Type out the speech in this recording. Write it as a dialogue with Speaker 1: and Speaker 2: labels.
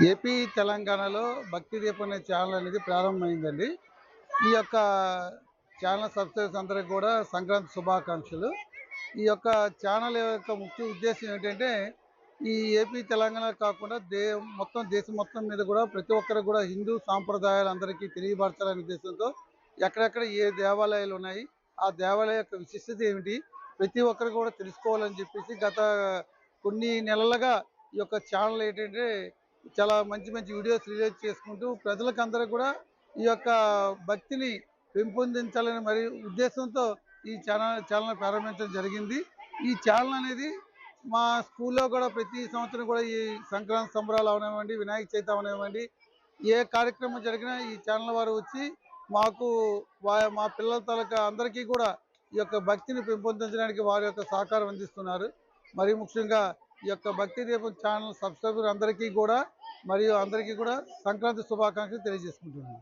Speaker 1: AP, తెలంగాణలో భక్తి దీపం అనే ఛానల్ అనేది ప్రారంభమైందండి. ఈ యొక్క ఛానల్ సబ్‌స్క్రైబర్స్ అందరికి కూడా సంక్రాంతి శుభాకాంక్షలు. ఈ యొక్క ఛానల్ యొక్క ముఖ్య ఉద్దేశ్యం ఏంటంటే, ఈ ఏపీ, తెలంగాణ కాకుండా మొత్తం దేశం మొత్తం మీద కూడా ప్రతి ఒక్కరికి కూడా హిందూ సాంప్రదాయాలు అందరికీ తెలియపరచాలనే ఉద్దేశంతో ఎక్కడెక్కడ ఏ దేవాలయాలు ఉన్నాయి, ఆ దేవాలయ యొక్క విశిష్టత ఏమిటి, ప్రతి ఒక్కరు కూడా తెలుసుకోవాలని చెప్పేసి గత కొన్ని నెలలుగా ఈ యొక్క ఛానల్ ఏంటంటే చాలా మంచి మంచి వీడియోస్ రిలీజ్ చేసుకుంటూ ప్రజలకందరికి కూడా ఈ యొక్క భక్తిని పెంపొందించాలని మరి ఉద్దేశంతో ఈ ఛానల్ ప్రారంభించడం జరిగింది. ఈ ఛానల్ అనేది మా స్కూల్లో కూడా ప్రతి సంవత్సరం కూడా ఈ సంక్రాంతి సంబరాలు అవనివ్వండి, వినాయక చవితి అవనివ్వండి, ఏ కార్యక్రమం జరిగినా ఈ ఛానల్ వారు వచ్చి మాకు మా పిల్లల తాలూకా అందరికీ కూడా ఈ యొక్క భక్తిని పెంపొందించడానికి వారి యొక్క సహకారం అందిస్తున్నారు. మరి ముఖ్యంగా ఈ యొక్క భక్తి దీపం ఛానల్ సబ్స్క్రైబర్ అందరికీ కూడా మరియు అందరికీ కూడా సంక్రాంతి శుభాకాంక్షలు తెలియజేసుకుంటున్నాను.